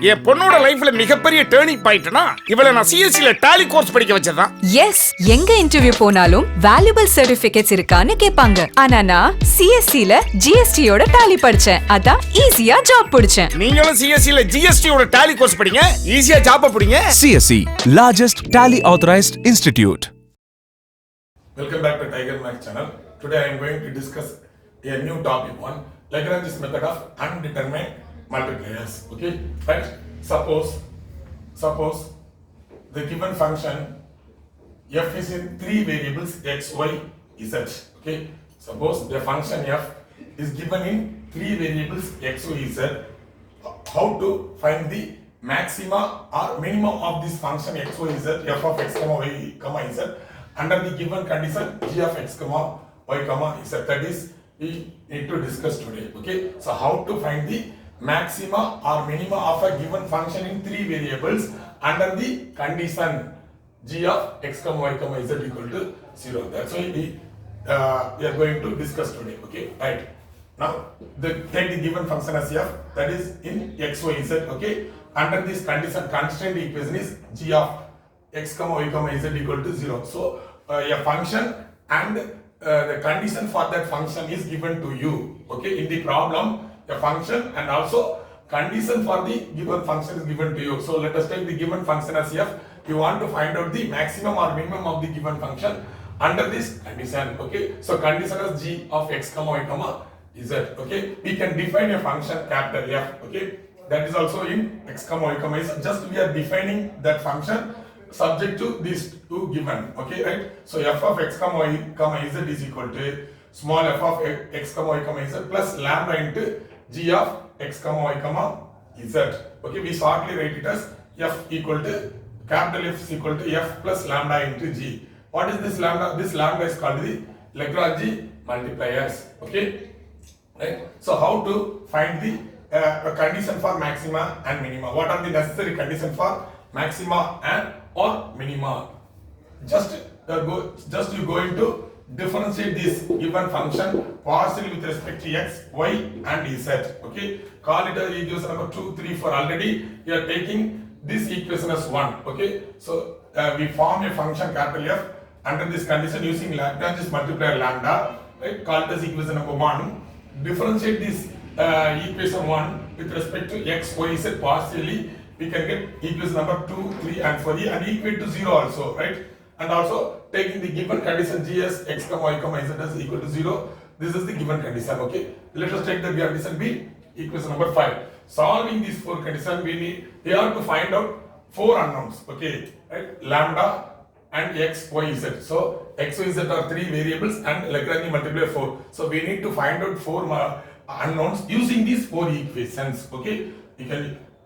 என் பொண்ணோட லைஃப்ல மிகப்பெரிய டேர்னிங் பாயிண்ட்னா இவளை நான் சிஎஸ்சில டாலி கோர்ஸ் படிக்க வச்சதான். எஸ், எங்க இன்டர்வியூ போனாலும் வேல்யூபிள் சர்டிபிகேட்ஸ் இருக்கான்னு கேட்பாங்க. ஆனா நான் சிஎஸ்சில ஜிஎஸ்டியோட டாலி படிச்சேன். அதான் ஈஸியா ஜாப் பிடிச்சேன். நீங்களும் சிஎஸ்சில ஜிஎஸ்டியோட டாலி கோர்ஸ் படிங்க, ஈஸியா ஜாப் பிடிங்க. CSE, largest tally authorized institute. Welcome back to Tiger Max channel. Today I am going to discuss a new topic on Lagrange's method of undetermined multipliers. Okay, right? Suppose the given function f is in three variables x, y, z. Okay, suppose the function f is given in three variables x, y, z. How to find the maxima or minimum of this function x, y, z, f of x, y, z under the given condition g of x, y, z. That is we need to discuss today. Okay, so how to find the maxima or minima of a given function in three variables under the condition g of x, y, z equal to 0. That's why we are going to discuss today. Okay, right. Now take the given function as f, that is in x, y, z. Okay, under this condition constraint equation is g of x, y, z equal to 0. So a function and the condition for that function is given to you. Okay, in the problem a function and also condition for the given function is given to you. So let us take the given function as f. You want to find out the maximum or minimum of the given function under this condition. Okay, so condition is g of x, y, z. Okay, we can define a function capital F. Okay, that is also in x, y, z. Just we are defining that function subject to these two given. Okay, right? So f of x, y, z is equal to small f of x, y, z plus lambda into g of x, y, z. Okay, we shortly write it as f equal to capital F is equal to f plus lambda into g. What is this lambda? This lambda is called the Lagrange multipliers. Okay, right? So how to find the condition for maxima and minima? What are the necessary conditions for maxima and or minima? Just you going to differentiate this given function partially with respect to x, y and z. Okay, call it as equation number 2, 3, 4. Already you are taking this equation as 1. Okay, so we form a function capital F under this condition using Lagrange's multiplier lambda. Right, call it as equation number 1. Differentiate this equation 1 with respect to x, y, z partially. We can get equation number 2, 3 and 4 and equate to 0 also, right? And also taking the given condition g as x, y, z is equal to 0. This is the given condition. Okay, let us take the condition b, equation number 5. Solving these four conditions, we have to find out four unknowns. Okay, right? Lambda and x, y, z. So x, y, z are three variables and Lagrange multiplier 4. So we need to find out four unknowns using these four equations. Okay, you can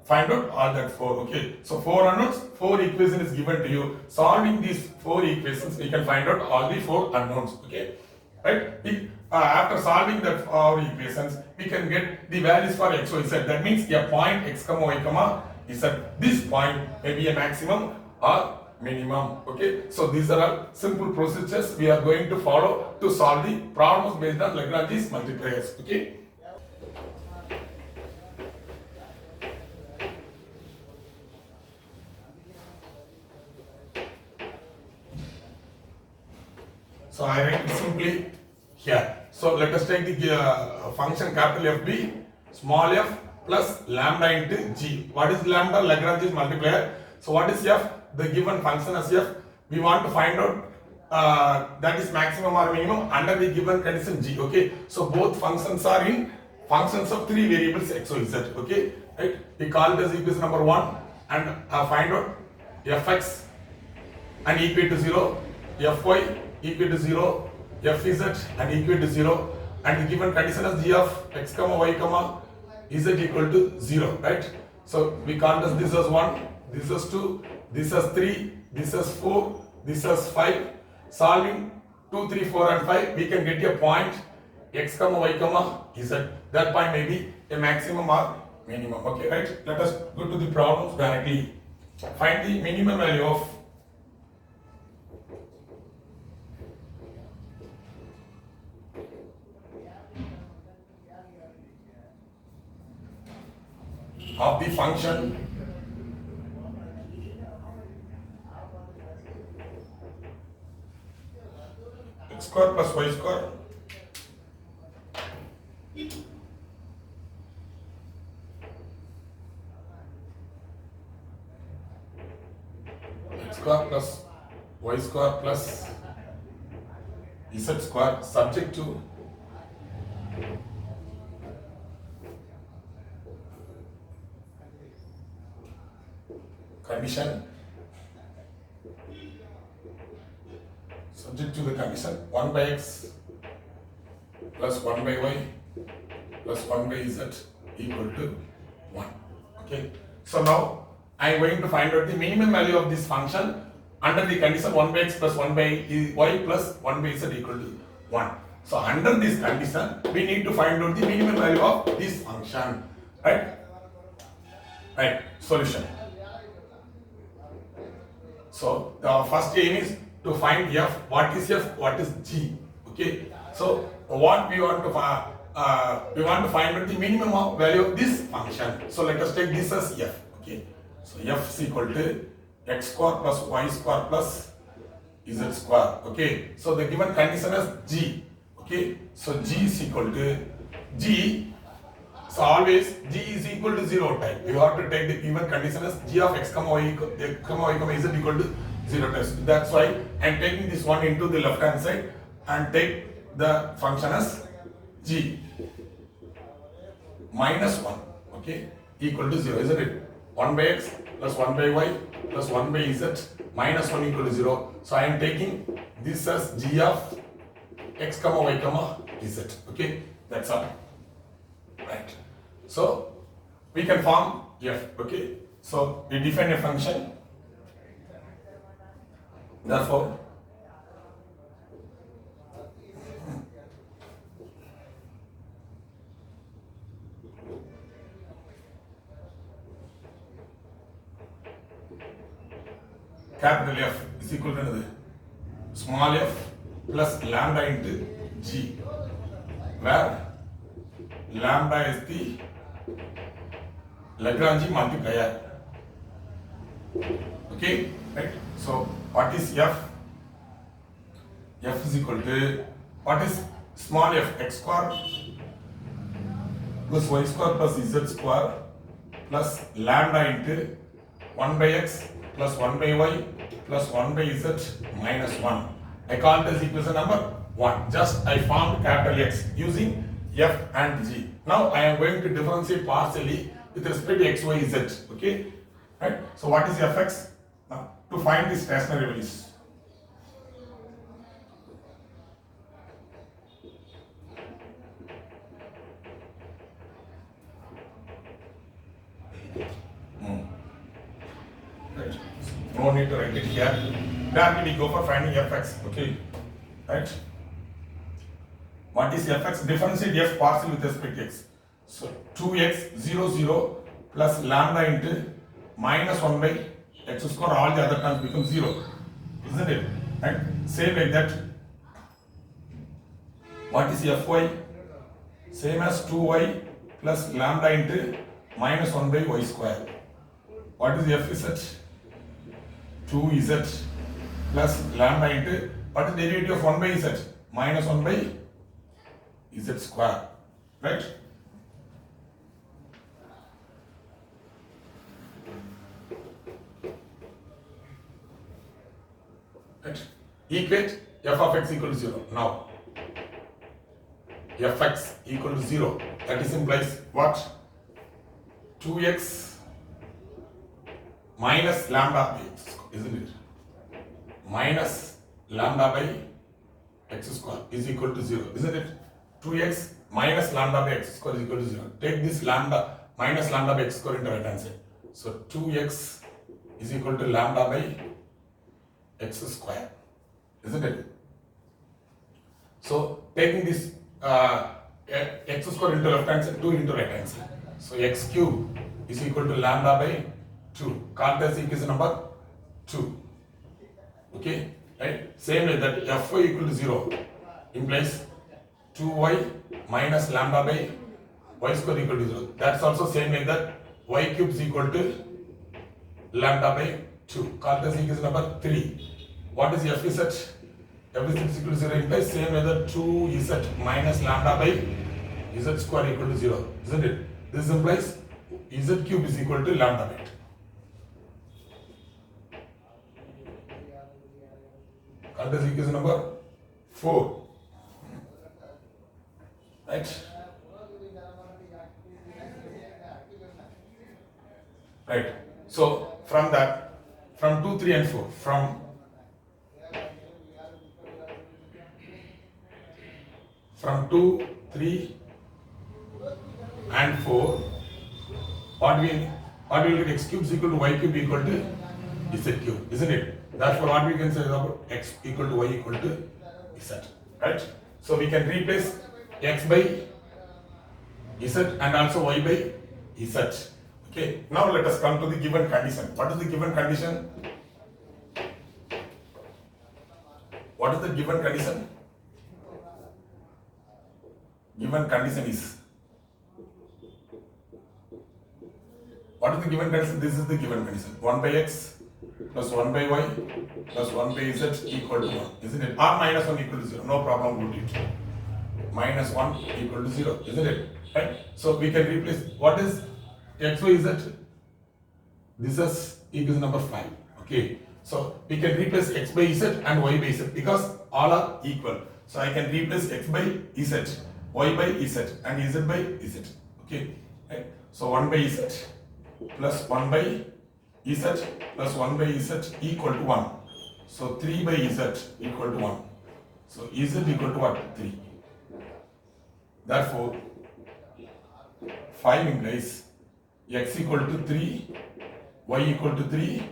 find out all that four. Okay, so four unknowns, four equations is given to you. Solving these four equations, we can find out all the four unknowns. Okay, right? After solving that four equations, we can get the values for x, y, z. That means a point x, y, z. This point may be a maximum or minimum. Okay, so these are all simple procedures we are going to follow to solve the problems based on Lagrange's multipliers. Okay. So I write it simply here. So let us take the function capital FB, small f plus lambda into g. What is lambda? Lagrange's multiplier. So what is f? The given function as f. We want to find out that is maximum or minimum under the given condition g. Okay. So both functions are in functions of three variables x, y, z. Okay. Right. We call it as equation number 1 and find out fx and equal to 0, fy equal to 0, fz and equal to 0, and the given condition is g of x, y, z equal to 0, right? So we call this as 1, this as 2, this as 3, this as 4, this as 5. Solving 2, 3, 4 and 5, we can get a point x, y, z. That point may be a maximum or minimum. Okay, right? Let us go to the problems directly. Find the minimum value of of the function x square plus y square x square plus y square plus z square subject to condition, subject to the condition 1 by x plus 1 by y plus 1 by z equal to 1. Okay. So now I am going to find out the minimum value of this function under the condition 1 by x plus 1 by y plus 1 by z equal to 1. So under this condition, we need to find out the minimum value of this function. Right? Right. Solution. So the first aim is to find f. What is f? What is g? Okay. So what we want to find out the minimum of value of this function. So let us take this as f. Okay. So f is equal to x square plus y square plus z square. Okay. So the given condition is g. Okay. So g is equal to g. So always g is equal to 0 type. You have to take the given condition as g of x comma y comma z equal to 0 type. That's why I am taking this one into the left hand side and take the function as g minus 1. Okay. Equal to 0, isn't it? 1 by x plus 1 by y plus 1 by z minus 1 equal to 0. So I am taking this as g of x comma y comma z. Okay. That's all. Right. So we can form f. Okay. So we define a function. Therefore, capital F is equal to small f plus lambda into g, where lambda is the Lagrange multiplier. Okay, right? So what is f? F is equal to, what is small f? X square plus y square plus z square plus lambda into 1 by x plus 1 by y plus 1 by z minus 1. I call this equation number 1. Just I formed capital X using f and g. Now I am going to differentiate partially with respect to x, y, z. Okay, right? So what is fx? Now to find the stationary values. Right. No need to write it here. Directly we go for finding fx. Okay, right? What is fx? Differentiate f partial with respect to x. So 2x 0 0 plus lambda into minus 1 by x square, all the other terms become 0, isn't it? Right? Same like that. What is fy? Same as 2y plus lambda into minus 1 by y square. What is fz? 2z plus lambda into, what is the derivative of 1 by z? Minus 1 by z square, right? Right. Equate f of x equal to 0. Now, fx equal to 0. That is implies what? 2x minus lambda by x, isn't it? Minus lambda by x square is equal to 0, isn't it? 2x minus lambda by x square is equal to 0. Take this lambda minus lambda by x square into right hand side. So 2x is equal to lambda by x square, isn't it? So taking this x square into left hand side, 2 into right hand side. So x cube is equal to lambda by 2. Call this equation number 2. Okay, right? Same like that, fy equal to 0 implies 2y minus lambda by y square equal to 0. That's also same like that, y cube is equal to lambda by 2. Cartesian equation number 3. What is fz? Fz is equal to 0 implies same method 2z minus lambda by z square equal to 0. Isn't it? This implies z cube is equal to lambda by 2. Cartesian equation number 4. Right? Right. So from that, from 2, 3 and 4, from 2, 3 and 4, what we will get x cube is equal to y cube equal to z cube, isn't it? Therefore, what we can say about x equal to y equal to z, right? So we can replace x by z and also y by z. Okay, now let us come to the given condition. What is the given condition? What is the given condition? Given condition is, what is the given condition? This is the given condition. 1 by x plus 1 by y plus 1 by z equal to 1, isn't it? Or minus 1 equal to 0, no problem with it. Minus 1 equal to 0, isn't it? Right? So we can replace, what is x, y, z? This is equation number 5. Okay. So we can replace x by z and y by z because all are equal. So I can replace x by z, y by z and z by z. Okay. Right. So 1 by z plus 1 by z plus 1 by z equal to 1. So 3 by z equal to 1. So z equal to what? 3. Therefore 5 implies x equal to 3, y equal to 3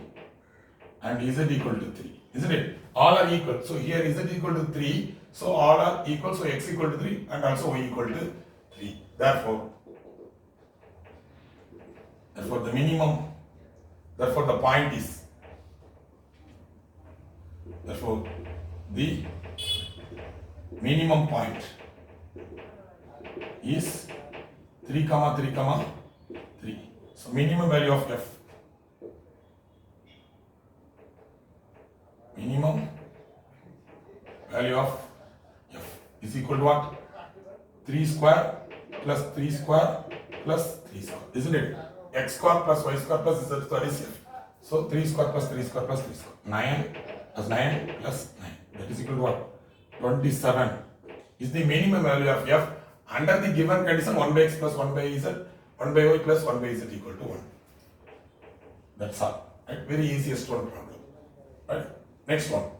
and z equal to 3, isn't it? All are equal. So here z equal to 3, so all are equal, so x equal to 3 and also y equal to 3. Therefore the minimum, therefore the point is, therefore the minimum point is 3, 3, 3. So minimum value of f, minimum value of f is equal to what? 3 square plus 3 square plus 3 square, isn't it? X square plus y square plus z square is f. So 3 square plus 3 square plus 3 square, 9 plus 9 plus 9, that is equal to what? 27 is the minimum value of f under the given condition 1 by x plus 1 by z, 1 by y plus 1 by z equal to 1. That's all. Right? Very easiest one problem. Right? Next one.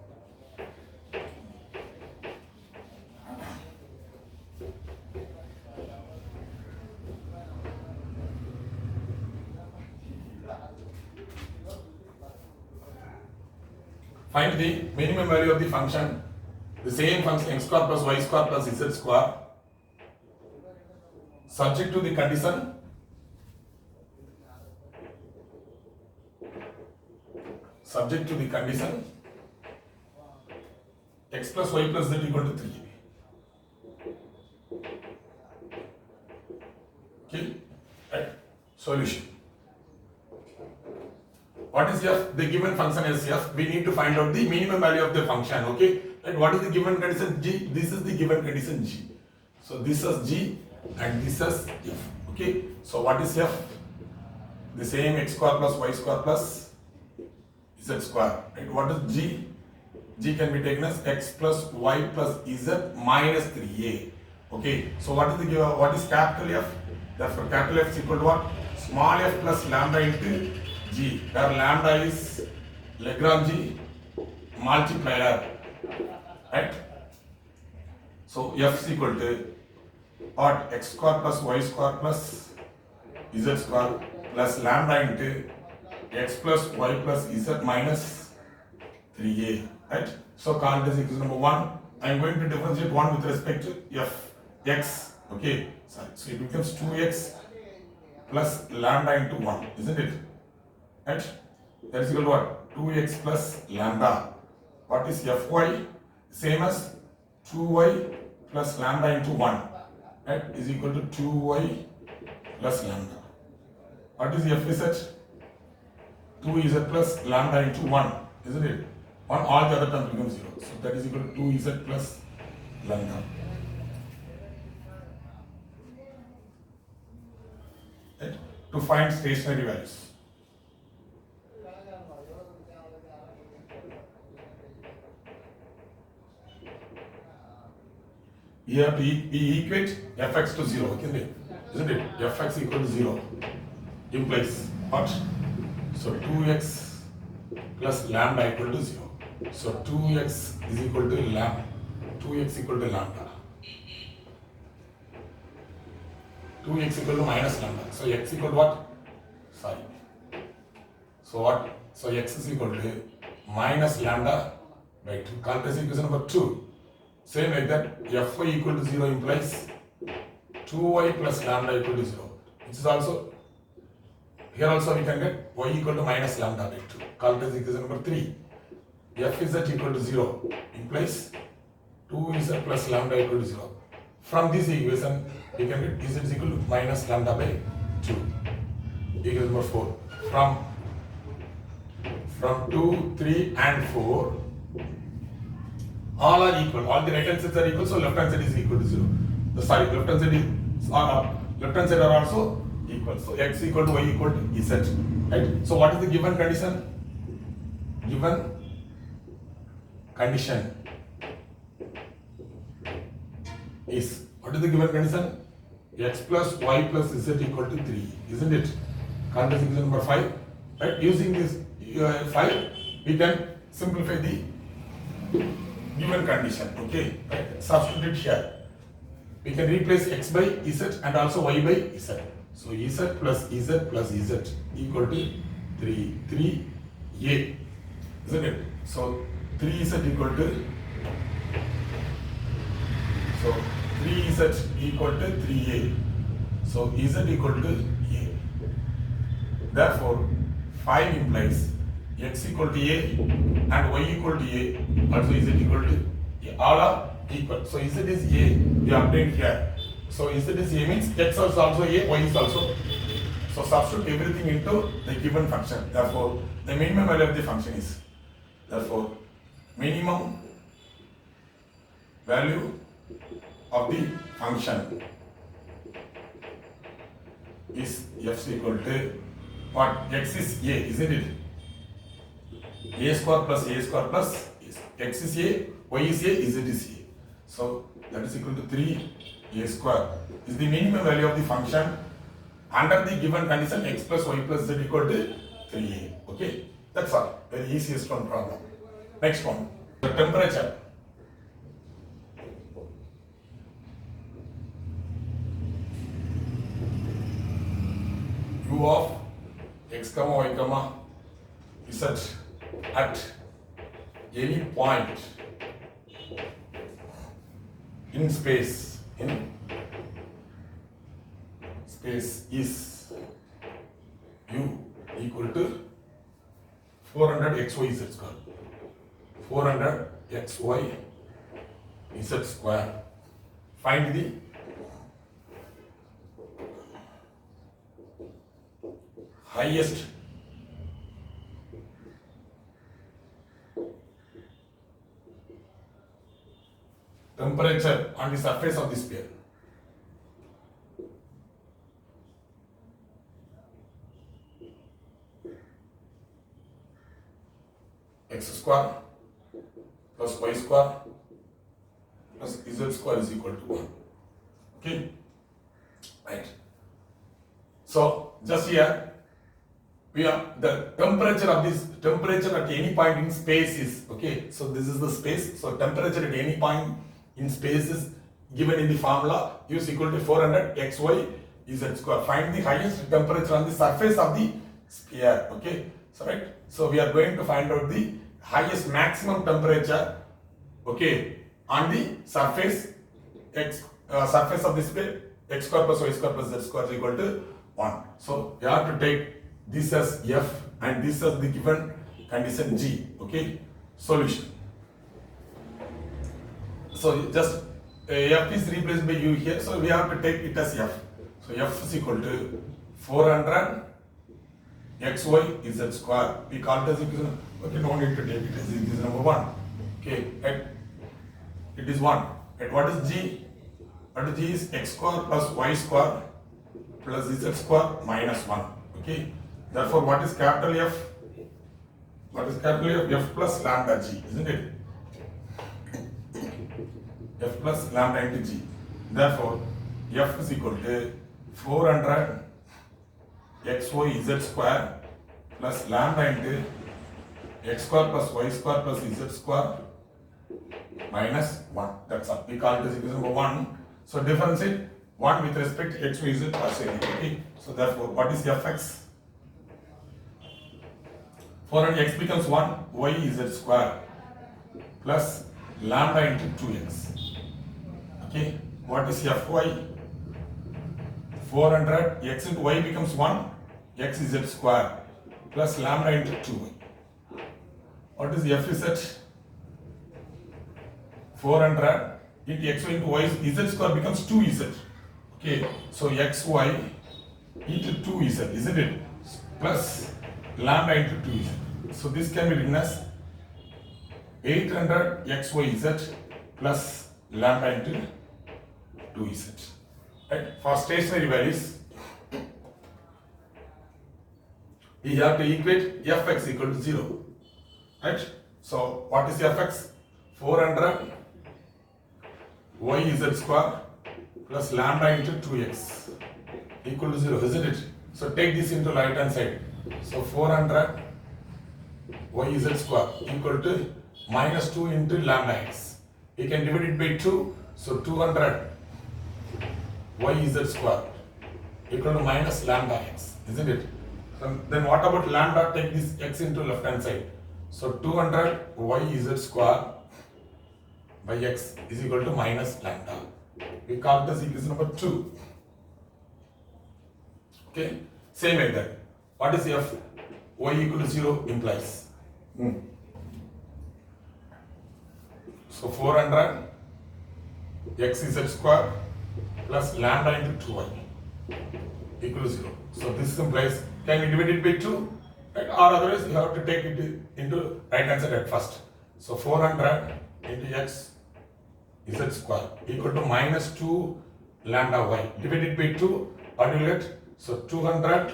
Find the minimum value of the function, the same function x square plus y square plus z square, subject to the condition x plus y plus z equal to 3. Okay, right? Solution. What is f? The given function is f. We need to find out the minimum value of the function. Okay, right? What is the given condition g? This is the given condition g. So this is g and this is f. Okay, so what is f? The same x square plus y square plus z square. Right? What is g? G can be taken as x plus y plus z minus 3a. Okay, so what is the given? What is capital F? Therefore, capital F is equal to what? Small f plus lambda into g, where lambda is Lagrange multiplier, right? So f is equal to what? X square plus y square plus z square plus lambda into x plus y plus z minus 3a, right? So Cartesian equation number 1, I am going to differentiate 1 with respect to f, x, okay? Sorry. So it becomes 2x plus lambda into 1, isn't it? Right? That is equal to what? 2x plus lambda. What is fy? Same as 2y plus lambda into 1. Right? Is equal to 2y plus lambda. What is Fz? 2z plus lambda into 1, isn't it? 1, all the other terms become 0. So that is equal to 2z plus lambda. Right? To find stationary values. You have to equate fx to 0, isn't it? Fx equal to 0 implies what? So 2x plus lambda equal to 0. So 2x is equal to lambda. 2x equal to lambda. 2x equal to minus lambda. So x equal to what? Sorry. So what? So x is equal to minus lambda by 2. Calculate equation number 2. Same like that, fy equal to 0 implies 2y plus lambda equal to 0. Which is also, here also we can get y equal to minus lambda by 2. Calculate equation number 3. Fz equal to 0 implies 2z plus lambda equal to 0. From this equation, we can get z is equal to minus lambda by 2. Equation number 4. From 2, 3 and 4, all are equal. All the right hand sides are equal, so left hand side is equal to 0. Left hand side are also equal. So x equal to y equal to z. Right? So what is the given condition? Given condition is, what is the given condition? X plus y plus z equal to 3, isn't it? Condition equation number 5. Right? Using this 5, we can simplify the given condition. Okay, right? Substitute here. We can replace x by z and also y by z. So z plus z equal to 3a, isn't it? So 3z equal to, so 3z equal to 3a. So z equal to a. Therefore 5 implies x equal to a and y equal to a, also z equal to a. All are equal. So z is a, we obtained here. So z is a means x is also a, y is also. So substitute everything into the given function. Therefore, the minimum value of the function is, therefore, minimum value of the function is f equal to what? X is a, isn't it? A square plus a square plus x is a, y is a, z is a. So that is equal to 3a square is the minimum value of the function under the given condition x plus y plus z equal to 3a. Okay, that's all. Very easiest one problem. Next one, the temperature. U of x comma y comma z at any point in space is u equal to 400 xy z square. 400 xy z square. Find the highest temperature on the surface of the sphere. X square plus y square plus z square is equal to 1. Okay, right. So just here we have the temperature of this, temperature at any point in space is, okay, so this is the space. So temperature at any point in space is given in the formula u is equal to 400 xy z square. Find the highest temperature on the surface of the sphere. Okay, so right, so we are going to find out the highest maximum temperature, okay, on the surface surface of the sphere. X square plus y square plus z square is equal to 1. So we have to take this as f and this as the given condition g. Okay, solution. So just f is replaced by u here, so we have to take it as f. So f is equal to 400 xy z square. We call it as equation. Okay, no need to take it as equation number 1. Okay, it is 1. And what is g? What is g is x square plus y square plus z square minus 1. Okay, therefore what is capital F? What is capital F? F plus lambda g, isn't it? F plus lambda into g. Therefore, F is equal to 400 xy z square plus lambda into x square plus y square plus z square minus 1. That's all. We call it as equation number 1. So differentiate 1 with respect to x, y, z plus a. Okay. So therefore, what is fx? 400 x becomes 1, y z square plus lambda into 2x. Okay. What is fy? 400 x into y becomes 1, x z square plus lambda into 2y. What is fz? 400 into x into y, z square becomes 2z. Okay, so xy into 2z, isn't it? Plus lambda into 2z. So this can be written as 800 xyz plus lambda into 2z. Right? For stationary values, we have to equate fx equal to 0. Right? So what is fx? 400 yz square plus lambda into 2x equal to 0, isn't it? So take this into right hand side. So 400 yz square equal to minus 2 into lambda x. We can divide it by 2. So 200 yz square equal to minus lambda x, isn't it? Then what about lambda? Take this x into left hand side. So 200 yz square by x is equal to minus lambda. We call this equation number 2. Okay, same like that. What is f? Y equal to 0 implies. So 400 xz square plus lambda into 2y equal to 0. So this implies, can we divide it by 2? Right? Or otherwise you have to take it into right hand side at first. So 400 into x z square equal to minus 2 lambda y. Divided by 2, what do you get? So 200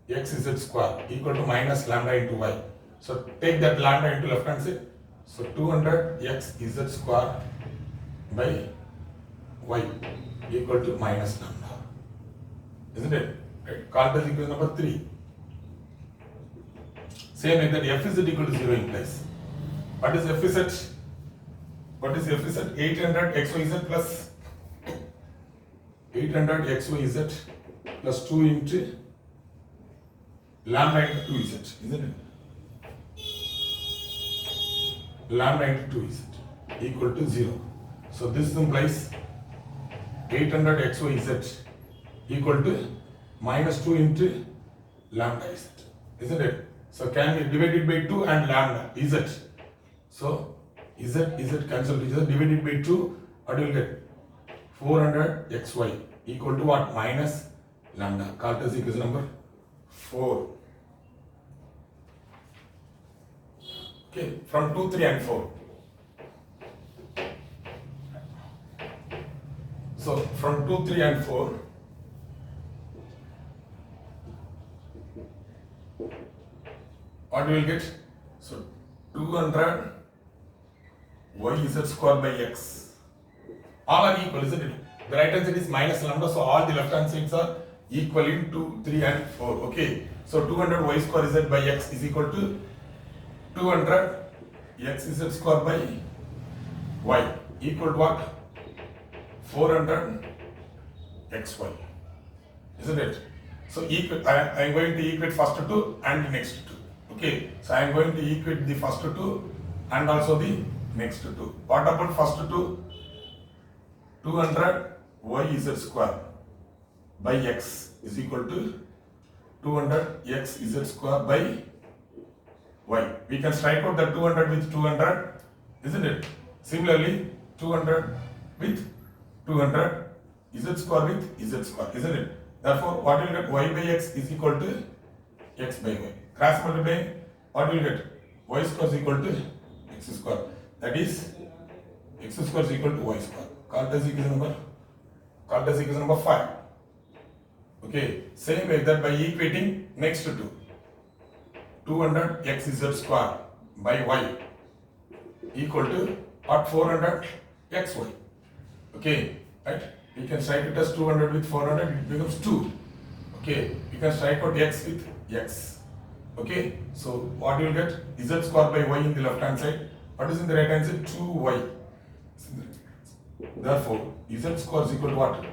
x z square equal to minus lambda into y. So take that lambda into left hand side. So 200 x z square by y equal to minus lambda. Isn't it? Right? Call this equation number 3. Same like that, f is equal to 0 implies. What is f is at? What is f is at? 800 xyz plus 800 xyz plus 2 into lambda into 2z, isn't it? Lambda into 2z equal to 0. So this implies 800 xyz equal to minus 2 into lambda z, isn't it? So can we divide it by 2 and lambda z? So z cancel each other, divided by 2, what do you get? 400 xy equal to what? Minus lambda. Call this equation number 4. Okay, from 2, 3 and 4. So from 2, 3 and 4, what we will get? So 200 yz square by x. All are equal, isn't it? The right hand side is minus lambda, so all the left hand sides are equal in 2, 3 and 4. Okay. So 200 y square z by x is equal to 200 x z square by y equal to what? 400 xy. Isn't it? So I am going to equate first two and the next two. Okay. So I am going to equate the first two and also the next two. What about first two? 200 yz square by x is equal to 200 xz square by y. We can strike out the 200 with 200, isn't it? Similarly, 200 with 200, z square with z square, isn't it? Therefore, what will get? Y by x is equal to x by y. Cross multiplying, what will you get? Y square is equal to x square. That is, x square is equal to y square. Call this equation number. Call this equation number 5. Okay, same way that by equating next to 200 x z square by y equal to what 400 xy. Okay, right? You can write it as 200 with 400, it becomes 2. Okay, you can write out x with x. Okay, so what you will get? Z square by y in the left hand side. What is in the right hand side? 2y. Therefore, z square is equal to what?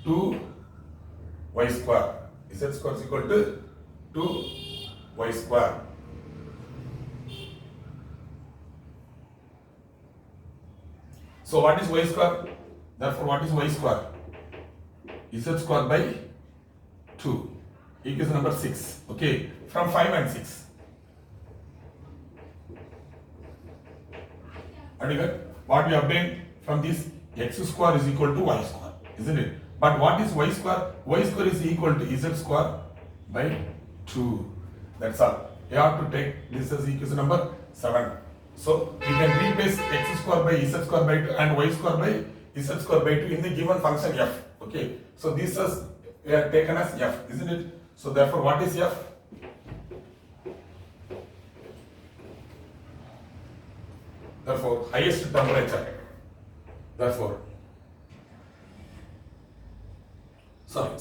2y square. Z square is equal to 2y square. So what is y square? Therefore, what is y square? Z square by 2. Equation number 6. Okay, from 5 and 6. What you get? What we obtained from this x square is equal to y square, isn't it? But what is y square? Y square is equal to z square by 2. That's all. You have to take this as equation number 7. So we can replace x square by z square by 2 and y square by z square by 2 in the given function f. Okay. So this is taken as f, isn't it? So therefore, what is f? Therefore, highest temperature. Therefore, sorry.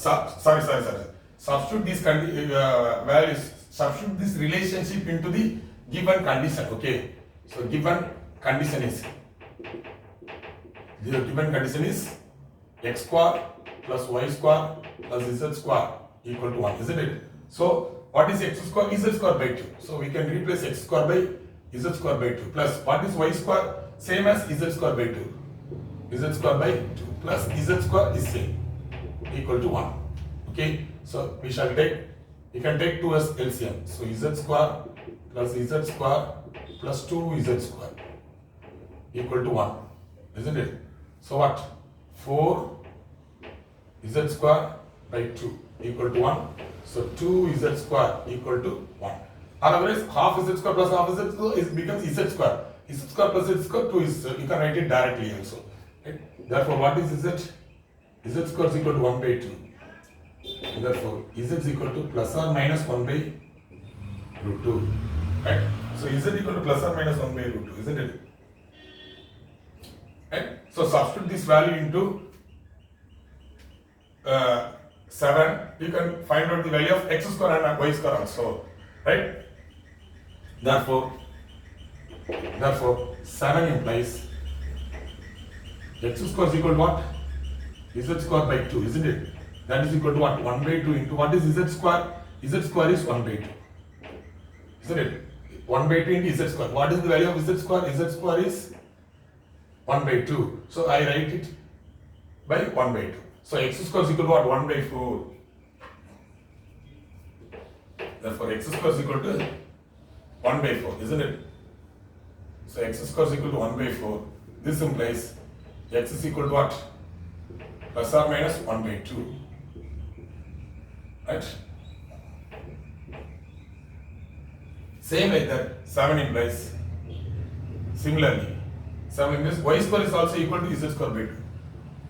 Substitute these values. Substitute this relationship into the given condition. Okay. So given condition is x square plus y square plus z square equal to 1, isn't it? So what is x square? Z square by 2. So we can replace x square by z square by 2 plus what is y square? Same as z square by 2. Z square by 2 plus z square is same, equal to 1. Okay, so we can take 2 as LCM. So z square plus z square plus 2z square equal to 1, isn't it? So what? 4 z square by 2 equal to 1. So 2z square equal to 1. Otherwise, half z square plus half z square becomes z square. Z square plus z square 2 is, you can write it directly also. Right? Therefore, what is z? Z square is equal to 1 by 2. Therefore, z is equal to plus or minus 1 by root 2. Right? So z equal to plus or minus 1 by root 2, isn't it? Right? So substitute this value into 7. You can find out the value of x square and y square also. Right? Therefore 7 implies x square is equal to what? Z square by 2, isn't it? That is equal to what? 1 by 2 into what is z square? Z square is 1 by 2. Isn't it? 1 by 2 into z square. What is the value of z square? Z square is 1 by 2. So I write it by 1 by 2. So x square is equal to what? 1 by 4. Therefore x square is equal to 1 by 4, isn't it? So x square is equal to 1 by 4. This implies x is equal to what? Plus or minus 1 by 2. Right? Same like that, 7 implies similarly. 7 implies y square is also equal to z square by 2.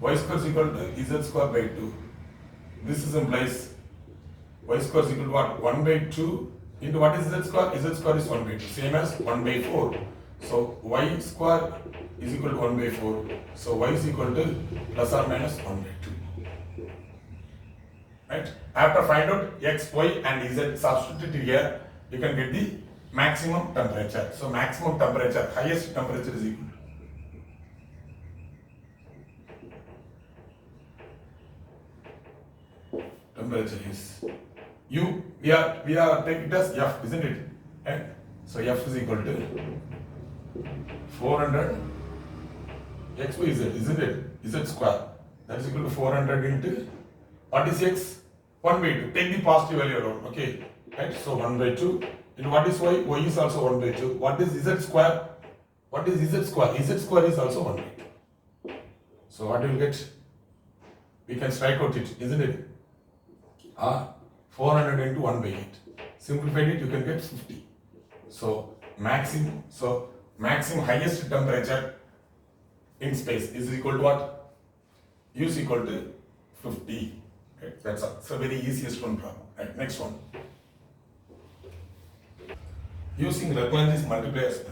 Y square is equal to z square by 2. This is implies y square is equal to what? 1 by 2 into what is z square? Z square is 1 by 2. Same as 1 by 4. So y square is equal to 1 by 4. So y is equal to plus or minus 1 by 2. Right? After find out x, y and z substituted here, you can get the maximum temperature. So maximum temperature, highest temperature is equal to temperature is U. We are taking it as F, isn't it? Right? So F is equal to 400 x by z, isn't it? Z square. That is equal to 400 into what is x? 1 by 2. Take the positive value around. Okay. Right? So 1 by 2. And what is y? Y is also 1 by 2. What is z square? What is z square? Z square is also 1 by 2. So what do you get? We can strike out it, isn't it? 400 into 1 by 8. simplified it, you can get 50. So maximum highest temperature in space is equal to what? U is equal to 50. Okay, that's all. So very easiest one problem. Right, next one. Using Lagrange's multipliers method.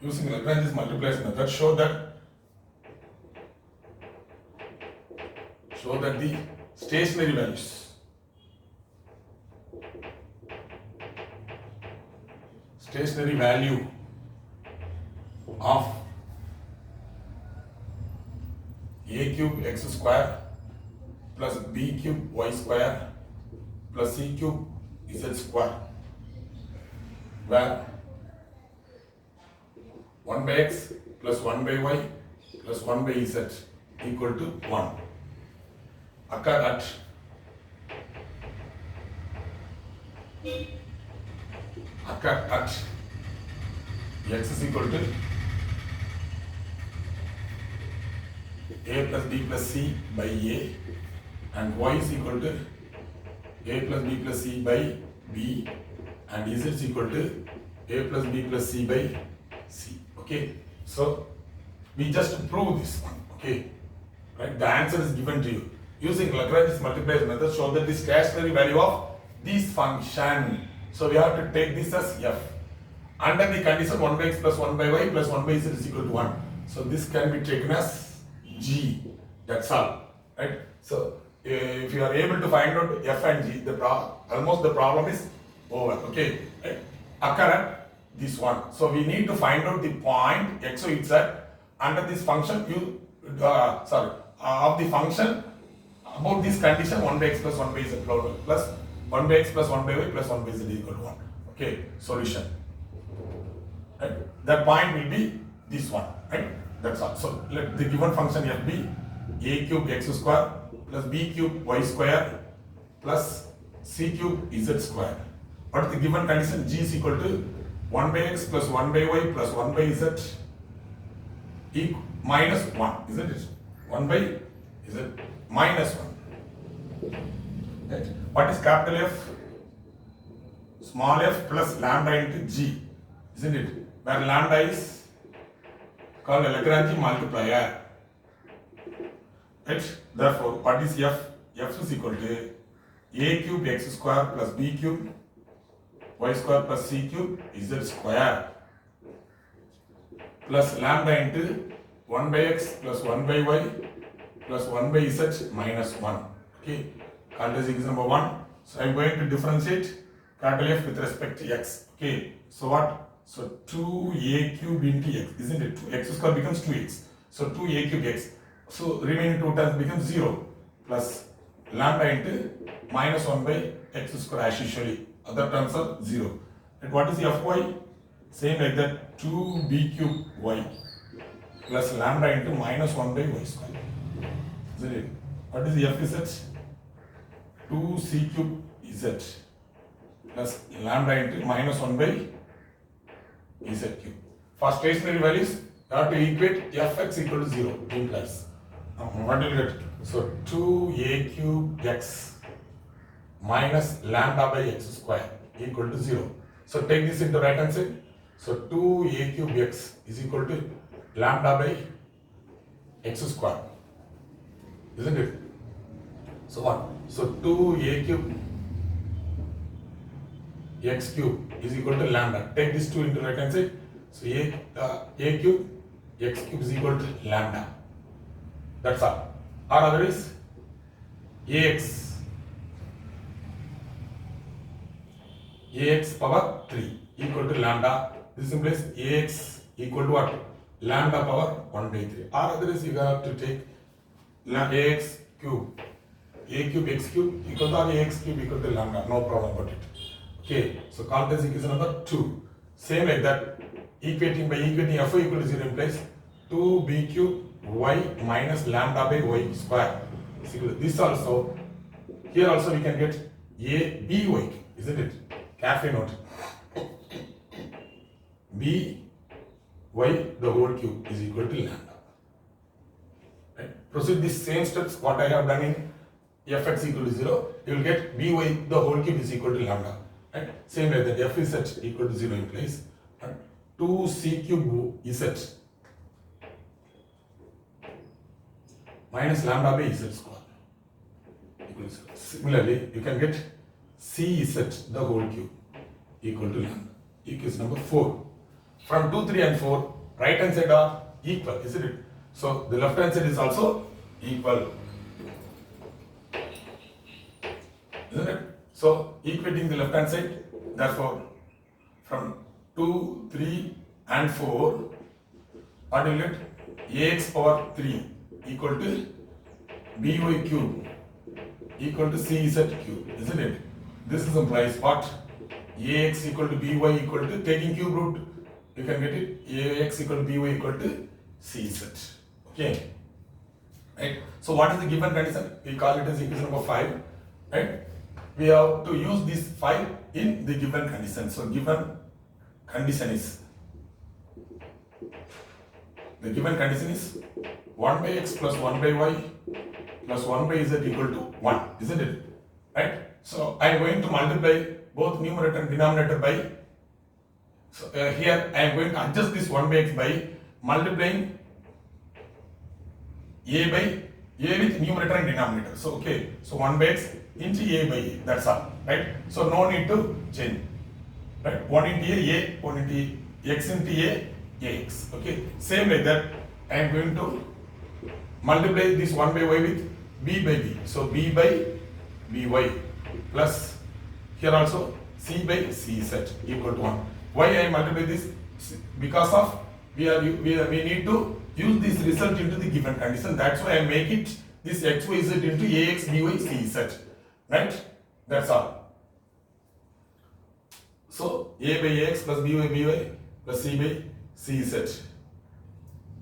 Using Lagrange's multipliers method, show that the stationary values of a cube x square plus b cube y square plus c cube z square, where 1 by x plus 1 by y plus 1 by z equal to 1 occur at x is equal to a plus b plus c by a and y is equal to a plus b plus c by b and z is equal to a plus b plus c by c. Okay, so we just prove this one. Okay, right? The answer is given to you using Lagrange's multipliers method. Show that the stationary value of this function. So we have to take this as f under the condition 1 by x plus 1 by y plus 1 by z is equal to 1. So this can be taken as g. That's all, right? So if you are able to find out f and g, almost the problem is over. Okay, right? Occur at this one. So we need to find out the point x so it's at under this function of the function about this condition 1 by x plus 1 by z plus 1 by x plus 1 by y plus 1 by z equal to 1. Okay, solution. Right? That point will be this one. Right? That's all. So let the given function f be a cube x square plus b cube y square plus c cube z square. What is the given condition? G is equal to 1 by x plus 1 by y plus 1 by z minus 1, isn't it? 1 by z minus 1. Right. What is capital F? Small f plus lambda into g, isn't it? Where lambda is called a Lagrange multiplier. Right. Therefore, what is f? F is equal to a cube x square plus b cube y square plus c cube z square plus lambda into 1 by x plus 1 by y plus 1 by z minus 1. Okay, cartesian is number 1. So I am going to differentiate capital F with respect to x. Okay, so what? So 2a cube into x, isn't it? X square becomes 2x. So 2a cube x. So remaining two terms becomes 0 plus lambda into minus 1 by x square as usually. Other terms are 0. And what is the fy? Same like that, 2b cube y plus lambda into minus 1 by y square. Isn't it? What is the fz? 2c cube z plus lambda into minus 1 by z cube. For stationary values, you have to equate fx equal to 0 implies. What do you get? So 2a cube x minus lambda by x square equal to 0. So take this into right hand side. So 2a cube x is equal to lambda by x square, isn't it? So what? So 2a cube x cube is equal to lambda. Take this 2 into right hand side. So a cube x cube is equal to lambda. That's all. Or otherwise ax power 3 equal to lambda. This implies ax equal to what? Lambda power 1 by 3. Or otherwise you have to take ax cube, a cube x cube equal to ax cube equal to lambda. No problem about it. Okay, so Cartesian equation number 2. Same like that, equating f equal to 0 implies 2b cube y minus lambda by y square is equal to this also. Here also we can get a by, isn't it? Carefully note. by the whole cube is equal to lambda. Right? Proceed these same steps what I have done in fx equal to 0, you will get by the whole cube is equal to lambda. Right? Same like that, f is at equal to 0 in place. Right? 2c cube z minus lambda by z square equal to 0. Similarly, you can get cz the whole cube equal to lambda. Equation number 4. From 2, 3 and 4, right hand side are equal, isn't it? So the left hand side is also equal. Isn't it? So equating the left hand side, therefore from 2, 3 and 4, what will get? Ax power 3 equal to by cube equal to cz cube, isn't it? This is implies what? Ax equal to by equal to, taking cube root, you can get it, Ax equal to by equal to cz. Okay. Right. So what is the given condition? We call it as equation number 5. Right. We have to use this 5 in the given condition. So given condition is, the given condition is 1 by x plus 1 by y plus 1 by z equal to 1, isn't it? Right? So I am going to multiply both numerator and denominator by, so here I am going to adjust this 1 by x by multiplying a with numerator and denominator. So okay, so 1 by x into a by a, that's all, right? So no need to change, right? 1 into a, 1 into x into a, ax. Okay, same like that I am going to multiply this 1 by y with b by b. So b by by plus here also c by cz equal to 1. Why I multiply this? Because of we need to use this result into the given condition. That's why I make it this x y z into ax by cz. Right? That's all. So a by ax plus by plus c by cz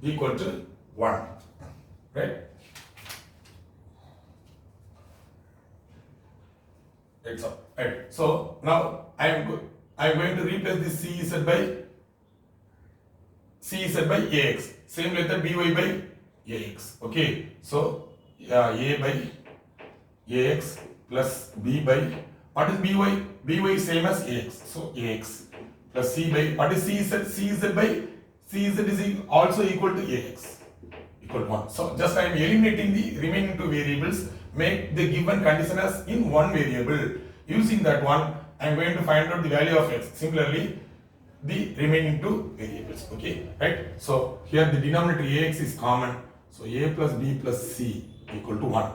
equal to 1. Right? That's all. Right. So now I am going to replace this cz by ax. Same like that by ax. Okay. So a by ax plus b by, what is by? By is same as ax. So ax plus c by, what is cz? Cz by cz is also equal to ax equal to 1. So just I am eliminating the remaining two variables, make the given condition as in one variable. Using that one, I am going to find out the value of x. Similarly, the remaining two variables. Okay, right? So here the denominator ax is common. So a plus b plus c equal to 1.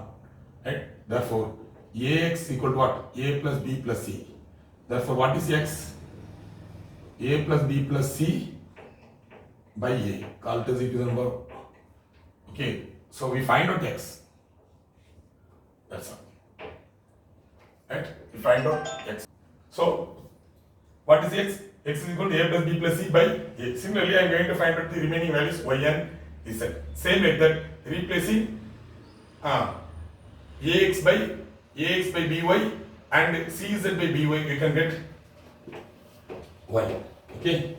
Right? Therefore, ax equal to what? A plus b plus c. Therefore, what is x? A plus b plus c by a. Call it as equation number. Okay, so we find out x. That's all. Right? We find out x. So, what is x? X is equal to a plus b plus c by a. Similarly, I am going to find out the remaining values y and z. Same like that, replacing ax by by and cz by by, we can get y. Okay.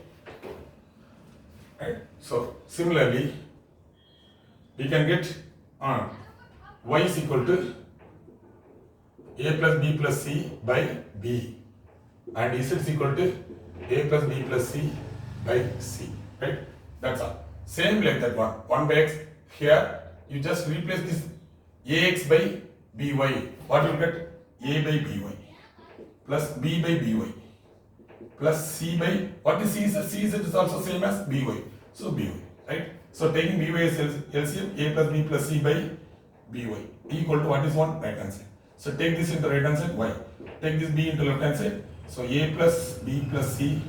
Right? So, similarly, we can get y is equal to a plus b plus c by b and z is equal to a plus b plus c by c. Right? That's all. Same like that one. 1 by x. Here you just replace this ax by by. What you get? A by by plus b by by plus c by, what is cz? Cz is also same as by. So by. Right? So taking by as LCM, a plus b plus c by by equal to what is one? Right hand side. So take this into right hand side, y. Take this b into left hand side. So a plus b plus c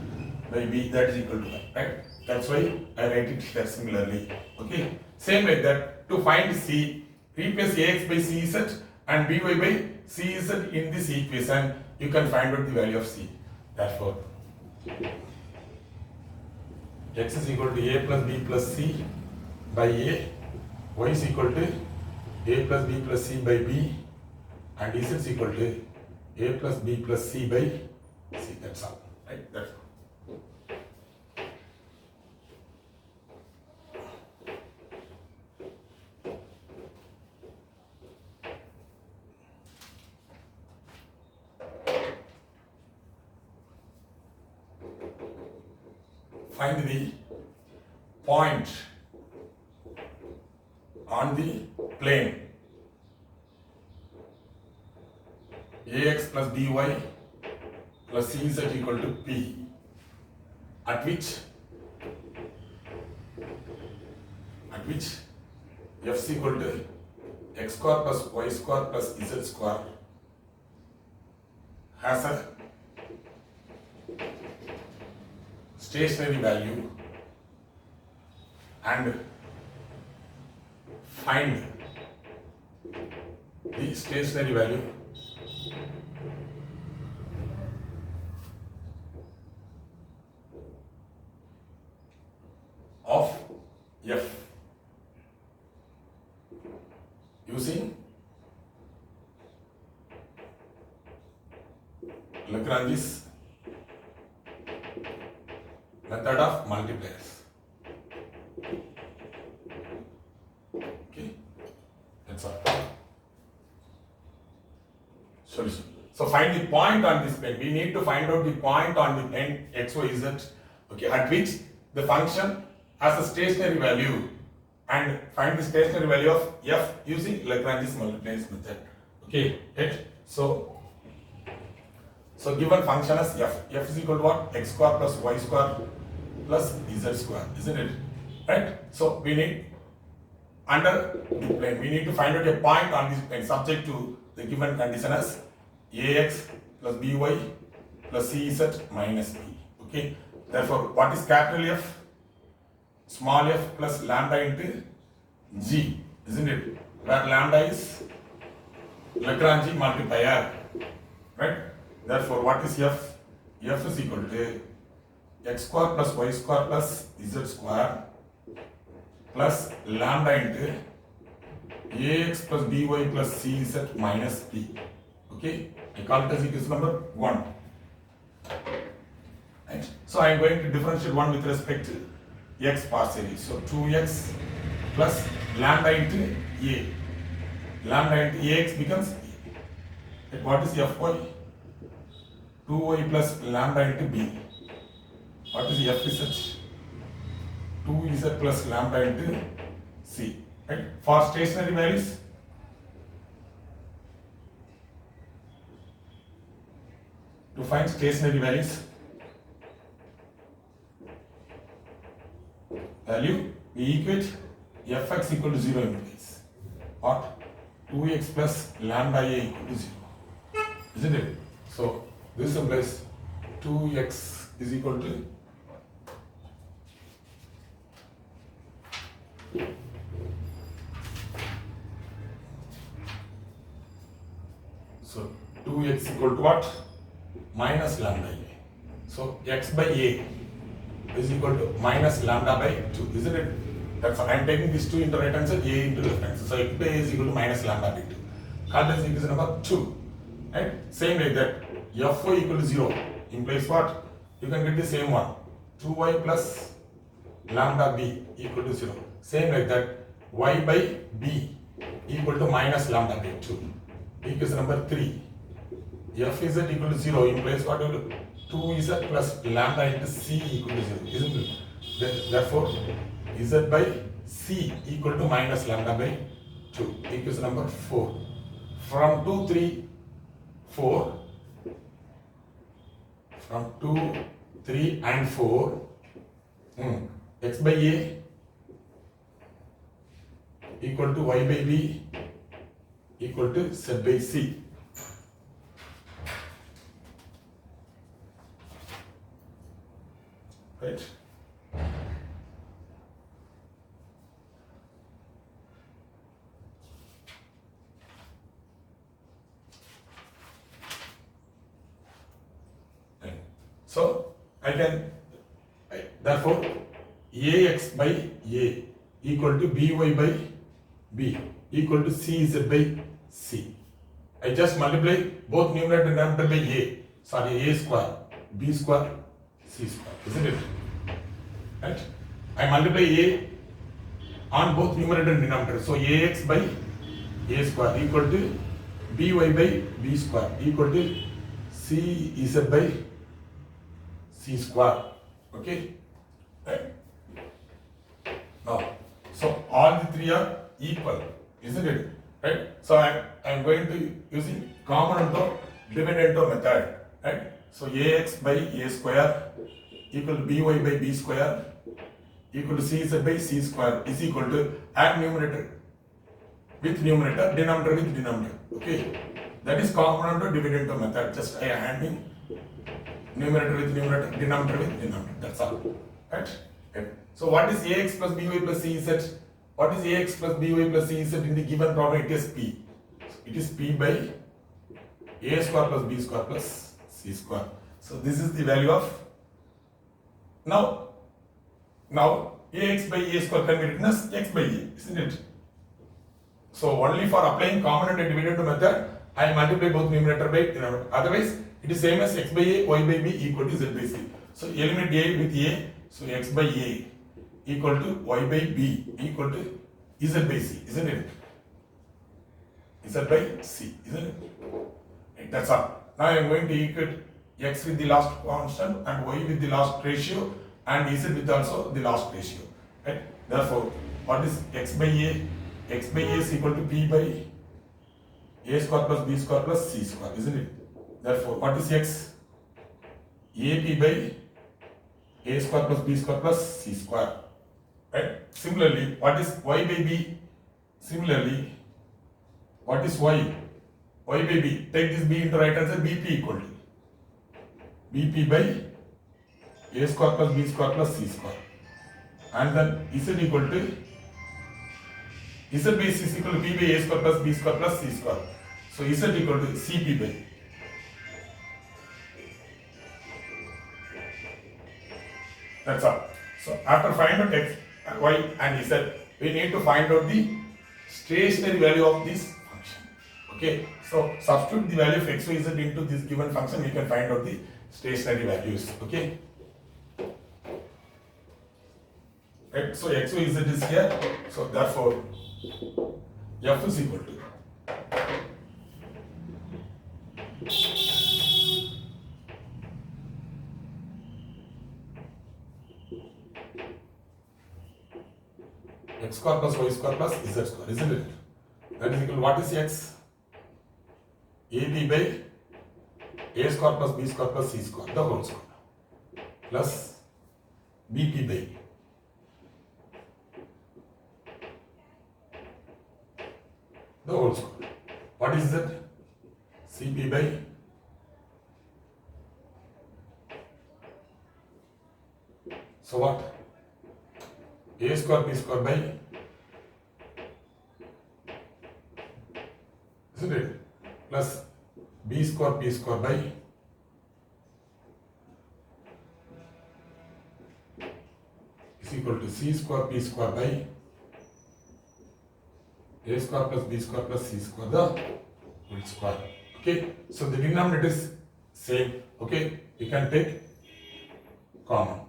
by b, that is equal to y. Right? That's why I write it here similarly. Okay. Same like that. To find c, replace ax by cz and by cz in this equation. You can find out the value of c. Therefore, x is equal to a plus b plus c by a, y is equal to a plus b plus c by b, and z is equal to a plus b plus c by c. That's all. Right? That's all. find the point on the plane ax plus by plus cz equal to p, at which f is equal to x square plus y square plus z square has a stationary value, and find the stationary value of f using Lagrange's method of multipliers. Okay, that's all. Solution. So find the point on this plane. We need to find out the point on the plane x, y, z, okay, at which the function has a stationary value, and find the stationary value of f using Lagrange's multipliers method. Okay, right? So given function as f is equal to what? X square plus y square plus z square, isn't it? Right? So we need, under the plane, we need to find out a point on this plane subject to the given condition as ax plus by plus cz minus p. Okay? Therefore, what is capital F? Small f plus lambda into g, isn't it? Where lambda is Lagrange multiplier, right? Therefore, what is f? F is equal to x square plus y square plus z square plus lambda into ax plus by plus cz minus p. Okay, I call it as equation number 1. Right? So I am going to differentiate 1 with respect to x partially. So 2x plus lambda into a. Lambda into ax becomes a. Right? What is fy? 2y plus lambda into b. What is fz? 2z plus lambda into c. Right? For stationary values, to find stationary values, value, we equate fx equal to 0 in place. What? 2x plus lambda a equal to 0. Isn't it? So this implies 2x is equal to so 2x equal to what? Minus lambda a. So x by a is equal to minus lambda by 2, isn't it? That's why I am taking these 2 into right hand side, a into left hand side. So x by a is equal to minus lambda by 2. Call this equation number 2. Right? Same like that, fy equal to 0 implies what? You can get the same one. 2y plus lambda b equal to 0. Same like that, y by b equal to minus lambda by 2. Equation number 3. Fz equal to 0 implies what? 2z plus lambda into c equal to 0, isn't it? Therefore, z by c equal to minus lambda by 2. Equation number 4. From 2, 3, 4, from 2, 3 and 4, x by a equal to y by b equal to z by c. Right? So I can, therefore ax by a equal to by by b equal to cz by c. I just multiply both numerator and denominator by a. Sorry, a square, b square, c square, isn't it? Right? I multiply a on both numerator and denominator. So ax by a square equal to by b square equal to cz by c square. Okay? are equal, isn't it? Right? So I'm going to using common dividendo method, right? So ax by a square equal to by b square equal to cz by c square is equal to add numerator with numerator, denominator with denominator. Okay, that is common dividendo method. Just I am adding numerator with numerator, denominator with denominator. That's all. Right? Okay. So what is ax plus by plus cz? What is ax plus by plus cz in the given problem? It is p. It is p by a square plus b square plus c square. So this is the value of now ax by a square can be written as x by a, isn't it? So only for applying common and dividend method, I multiply both numerator by denominator. Otherwise, it is same as x by a, y by b equal to z by c. So eliminate a with a. So x by a equal to y by b equal to z by c, isn't it? Z by c, isn't it? Right, that's all. Now I am going to equate x with the last constant and y with the last ratio and z with also the last ratio. Right? Therefore, what is x by a? X by a is equal to p by a square plus b square plus c square, isn't it? Therefore, what is x? ap by a square plus b square plus c square. Right? Similarly, what is y by b? Similarly, what is y? Y by b. Take this b into right hand side, bp equal to bp by a square plus b square plus c square. And then z equal to z by c is equal to p by a square plus b square plus c square. So z equal to cp by that's all. So after find out x, y and z, we need to find out the stationary value of this function. Okay. So substitute the value of x, y, z into this given function, we can find out the stationary values. Okay. Right. So x, y, z is here. So therefore, f is equal to x square plus y square plus z square, isn't it? That is equal to what is x? ab by a square plus b square plus c square, the whole square, plus bp by the whole square. What is that? cp by so what? A square b square by, isn't it? Plus b square p square by is equal to c square p square by a square plus b square plus c square, the whole square. Okay, so the denominator is same. Okay, we can take common.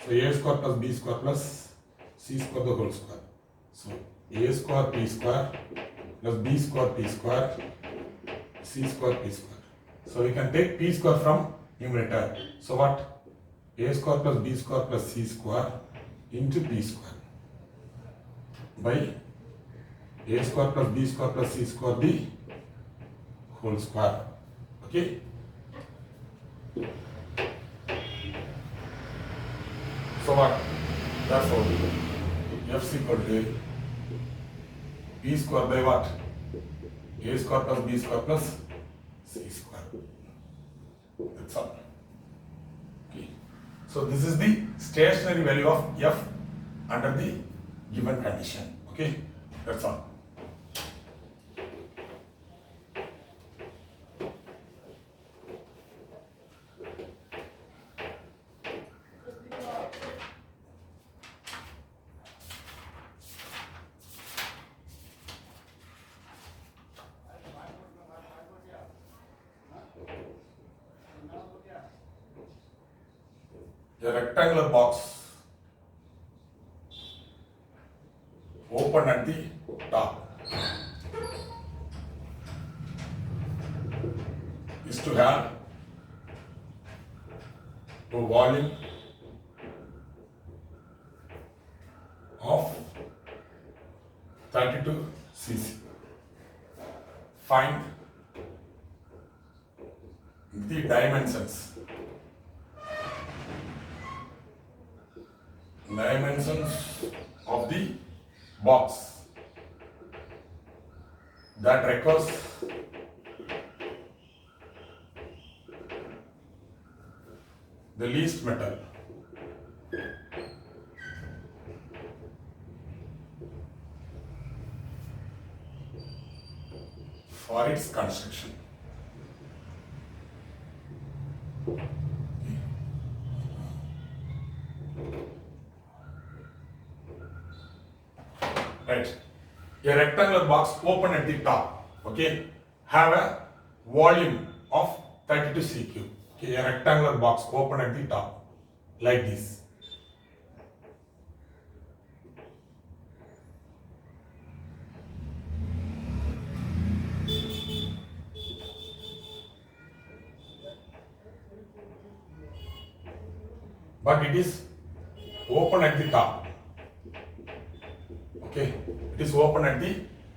So a square plus b square plus c square the whole square. So a square p square plus b square p square c square p square. So we can take p square from numerator. So what? A square plus b square plus c square into p square by a square plus b square plus c square the whole square. Okay. So what? Therefore, f is equal to p square by what? A square plus b square plus c square. That's all. Okay. So this is the stationary value of f under the given condition. Okay. That's all. A rectangular box open at the top is to have a volume of 32 cc. Find the dimensions of the box that requires the least metal for its construction. Right. A rectangular box open at the top, okay, have a volume of 32 cube. Okay, a rectangular box open at the top, like this. But it is open at the top. Okay, it is open at the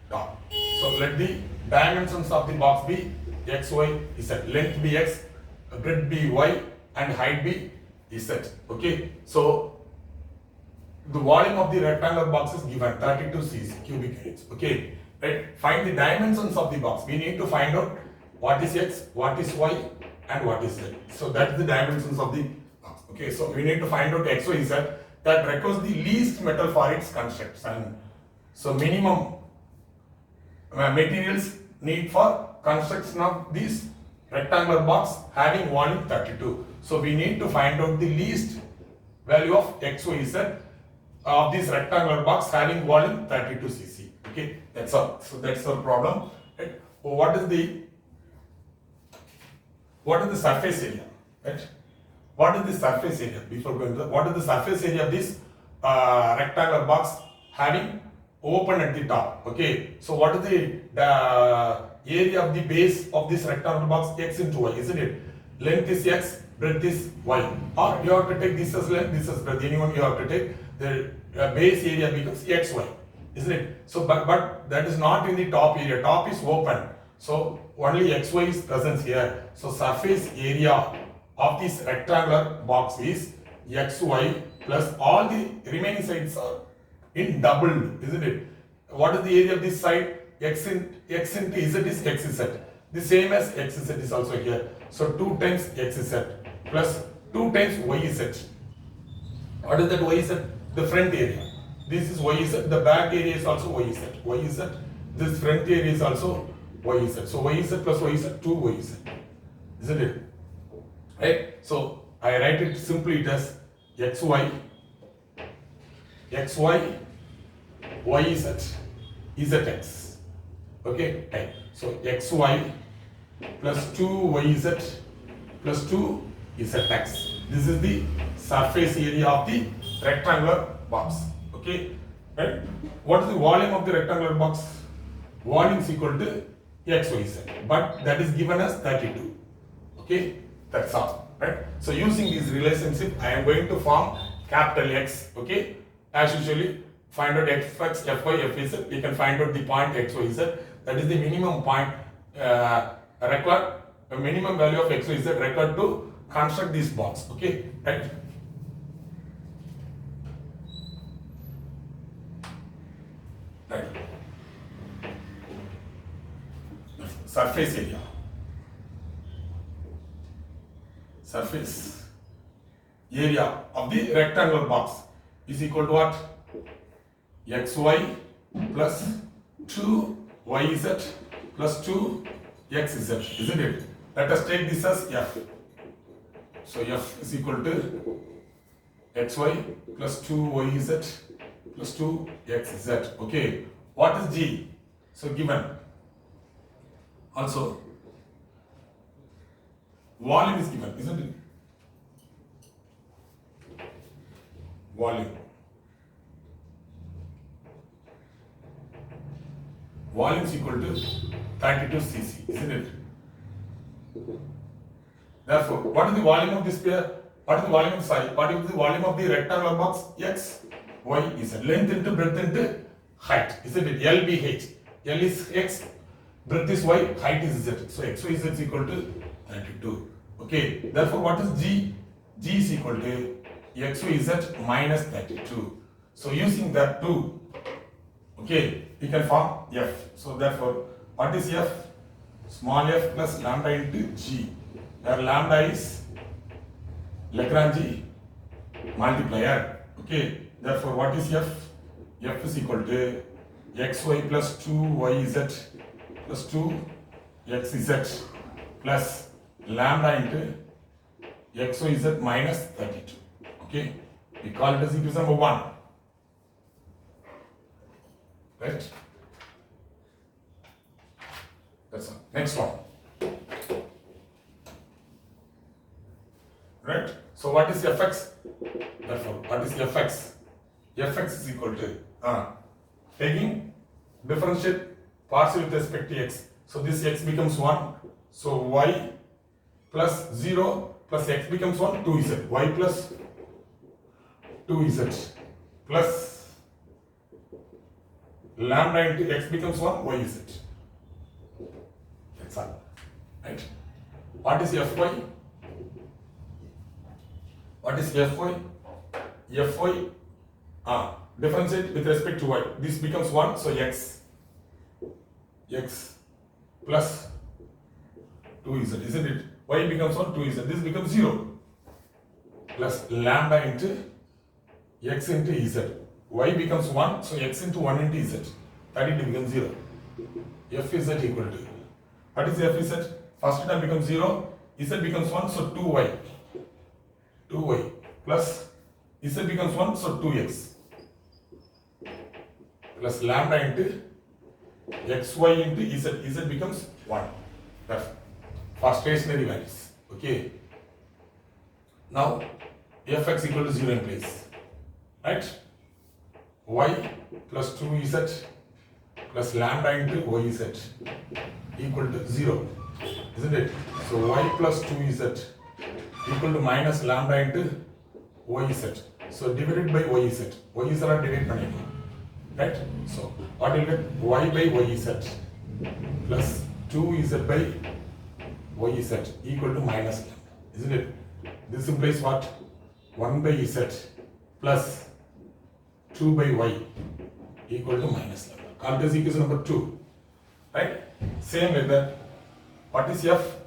top. So let the dimensions of the box be x, y, z. Length be x, breadth be y, and height be z. Okay, so the volume of the rectangular box is given 32 cc cubic units. Okay, right. Find the dimensions of the box. We need to find out what is x, what is y, and what is z. So that's the dimensions of the box. Okay, so we need to find out x, y, z that requires the least metal for its construction. So minimum materials need for construction of this rectangular box having volume 32. So we need to find out the least value of x, y, z of this rectangular box having volume 32 cc. Okay, that's all. So that's our problem. Right? What is the surface area? Right? What is the surface area? Before going to that, what is the surface area of this rectangular box having open at the top? Okay, so what is the area of the base of this rectangular box? X into y, isn't it? Length is x, breadth is y. Or you have to take this as length, this as breadth. Anyone you have to take, the base area becomes x, y, isn't it? So, but that is not in the top area. Top is open. So only x, y is present here. So surface area of this rectangular box is xy plus all the remaining sides are in doubled, isn't it? What is the area of this side? X into z is xz. The same as xz is also here. So 2 times xz plus 2 times yz. What is that yz? The front area. This is yz. The back area is also yz. Yz. This front area is also yz. So yz plus yz, 2yz. Isn't it? Right? So I write it simply as xy, yz, zx. Okay? Right. So xy plus 2yz plus 2zx. This is the surface area of the rectangular box. Okay? Right? What is the volume of the rectangular box? Volume is equal to xyz. But that is given as 32. Okay? That's all, right? So using this relationship, I am going to form capital X, okay? As usually, find out x, fy, fz. We can find out the point x, y, z. That is the minimum point required, a minimum value of x, y, z required to construct this box, okay? Right? Right. Surface area. Surface area of the rectangular box is equal to what? xy plus 2yz plus 2xz, isn't it? Let us take this as f. So f is equal to xy plus 2yz plus 2xz. Okay. What is g? So given. Also, volume is given, isn't it? Volume. Volume is equal to 32 cc, isn't it? Therefore, what is the volume of this pair? What is the volume of size? What is the volume of the rectangular box? X, Y, Z. Length into breadth into height, isn't it? LBH. L is X, breadth is Y, height is Z. So XY is equal to 32. Okay, therefore what is G? G is equal to XYZ minus 32. So using that 2, okay, we can form F. So therefore, what is F? Small f plus lambda into G, where lambda is Lagrange multiplier. Okay, therefore what is F? F is equal to xy plus 2yz plus 2xz plus lambda into xyz minus 32. Okay, we call it as equation number 1. Right? That's all. Next one. Right? So what is fx? Therefore, what is fx? Fx is equal to taking differentiate partial with respect to x. So this x becomes 1. So y plus 0 plus x becomes 1, 2z. Y plus 2z plus lambda into x becomes 1, yz. That's all. Right? What is fy? What is fy? Fy, differentiate with respect to y. This becomes 1, so x plus 2z, isn't it? Y becomes 1, 2z. This becomes 0 plus lambda into x into z. Y becomes 1, so x into 1 into z. 32 becomes 0. Fz equal to. What is Fz? First term becomes 0, z becomes 1, so 2y. 2y plus z becomes 1, so 2x plus lambda into xy into z becomes 1. That's for stationary values. Okay. Now fx equal to 0 in place. Right? Y plus 2z plus lambda into yz equal to 0. Isn't it? So y plus 2z equal to minus lambda into yz. So divided by yz. Yz are divided by it. Right? So what will get? Y by yz plus 2z by yz equal to minus lambda. Isn't it? This implies what? 1 by z plus 2 by y equal to minus lambda. Call this equation number 2. Right? Same with that. What is f?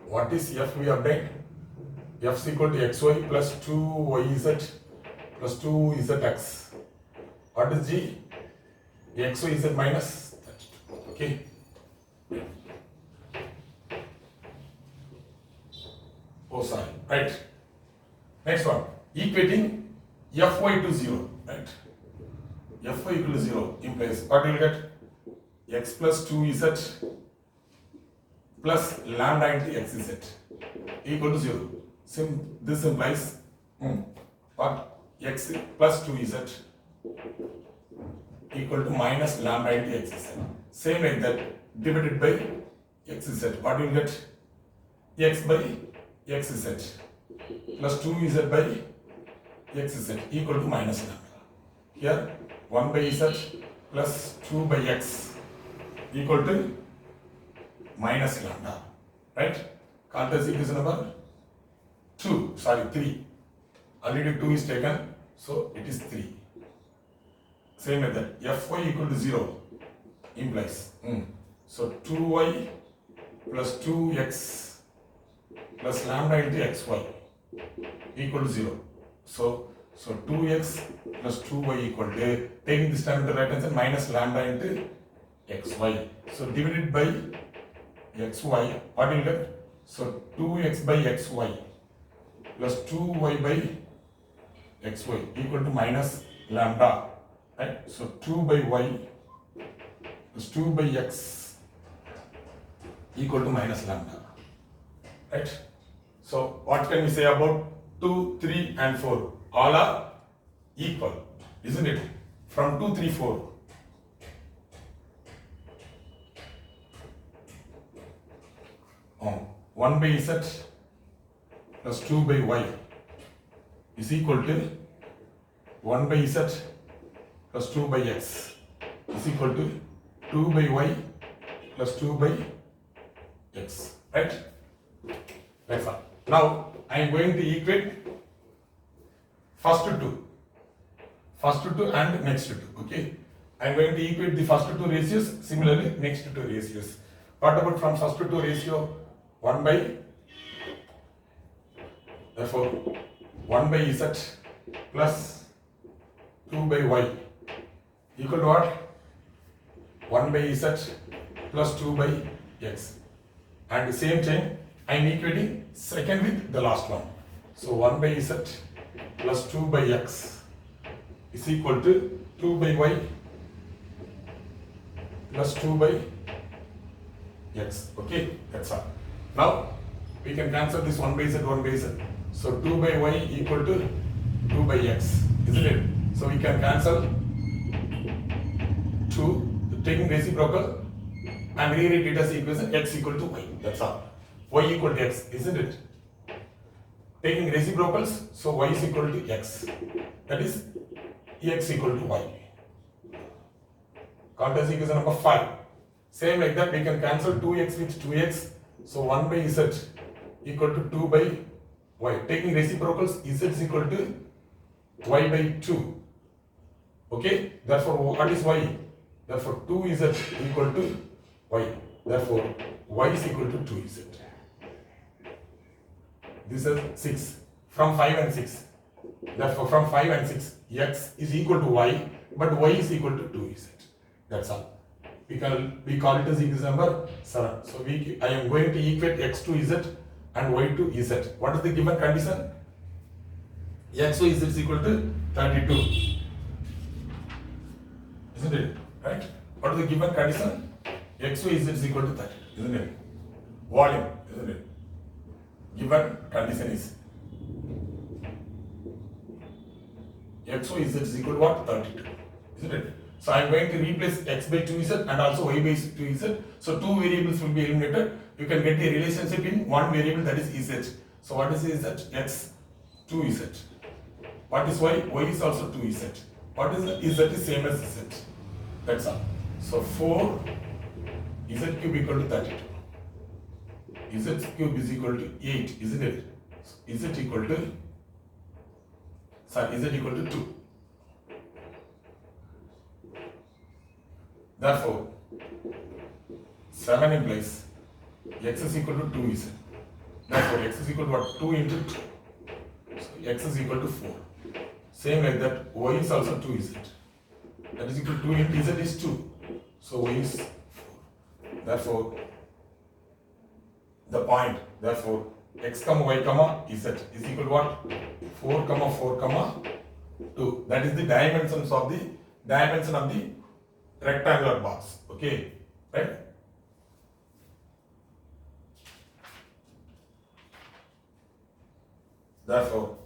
What is f we obtained? F is equal to xy plus 2yz plus 2zx. What is g? xyz minus 32. Okay. Oh, sorry. Right. Next one. Equating fy to 0. Right. Fy equal to 0 implies what will you get? X plus 2z plus lambda into xz equal to 0. This implies what? X plus 2z equal to minus lambda into xz. Same like that, divided by xz. What will you get? X by xz plus 2z by xz equal to minus lambda. Here 1 by z plus 2 by x equal to minus lambda. Right? Call this equation number 3. Already 2 is taken, so it is 3. Same method. Fy equal to 0 implies. So 2y plus 2x plus lambda into xy equal to 0. So 2x plus 2y equal to, taking this term in the right hand side, minus lambda into xy. So divided by xy, what will you get? So 2x by xy plus 2y by xy equal to minus lambda. Right? So 2 by y plus 2 by x equal to minus lambda. Right? So what can we say about 2, 3 and 4? All are equal, isn't it? From 2, 3, 4. Oh, 1 by z plus 2 by y is equal to 1 by z plus 2 by x is equal to 2 by y plus 2 by x, right? That's all. Now I am going to equate first two and next two, okay? I am going to equate the first two ratios, similarly next two ratios. What about from first two ratio? 1 by, therefore 1 by z plus 2 by y equal to what? 1 by z plus 2 by x. And the same time I am equating second with the last one. So 1 by z plus 2 by x is equal to 2 by y plus 2 by x. Okay, that's all. Now we can cancel this 1 by z, 1 by z. So 2 by y equal to 2 by x, isn't it? So we can cancel 2, taking reciprocal and rewrite it as equation x equal to y. That's all. Y equal to x, isn't it? Taking reciprocals, so y is equal to x. That is x equal to y. Cartesian equation number 5. Same like that, we can cancel 2x with 2x. So 1 by z equal to 2 by y. Taking reciprocals, z is equal to y by 2. Okay, therefore what is y? Therefore 2z equal to y. Therefore y is equal to 2z. This is 6. From 5 and 6. Therefore from 5 and 6, x is equal to y, but y is equal to 2z. That's all. We call it as equation number 7. So I am going to equate x to z and y to z. What is the given condition? X to z is equal to 32. Isn't it? Right? What is the given condition? X to z is equal to 30. Isn't it? Volume. Isn't it? Given condition is x to z is equal to what? 32. Isn't it? So I am going to replace x by 2z and also y by 2z. So two variables will be eliminated. You can get the relationship in one variable, that is z. So what is z? X 2z. What is y? Y is also 2z. What is z? Is same as z. That's all. So 4 z cube equal to 32. Z cube is equal to 8, isn't it? Z equal to, sorry, z equal to 2. Therefore, 7 implies x is equal to 2z. Therefore, x is equal to what? 2 into 2. So, x is equal to 4. Same like that, y is also 2z. That is equal to 2 into z is 2. So, y is 4. Therefore, the point, therefore, x comma y comma z is equal to what? 4 comma 4 comma 2. That is the dimension of the rectangular box. Okay, right? Therefore,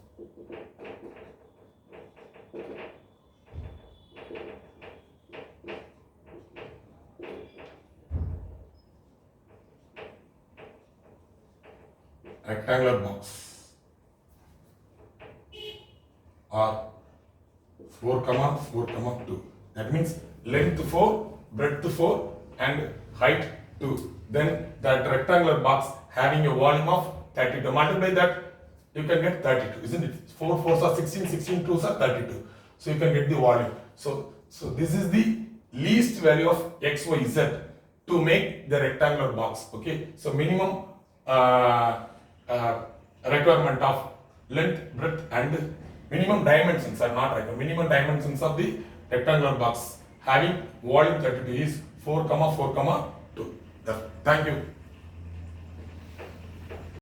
rectangular box are 4 comma 4 comma 2. That means length 4, breadth 4 and height 2. Then that rectangular box having a volume of 32. Multiply that, you can get 32, isn't it? 4 4s are 16, 16 2s are 32. So you can get the volume. So this is the least value of x, y, z to make the rectangular box. Okay. So minimum requirement of length, breadth and minimum dimensions are not required. Minimum dimensions of the rectangular box having volume 32 is 4 comma 4 comma 2. Thank you.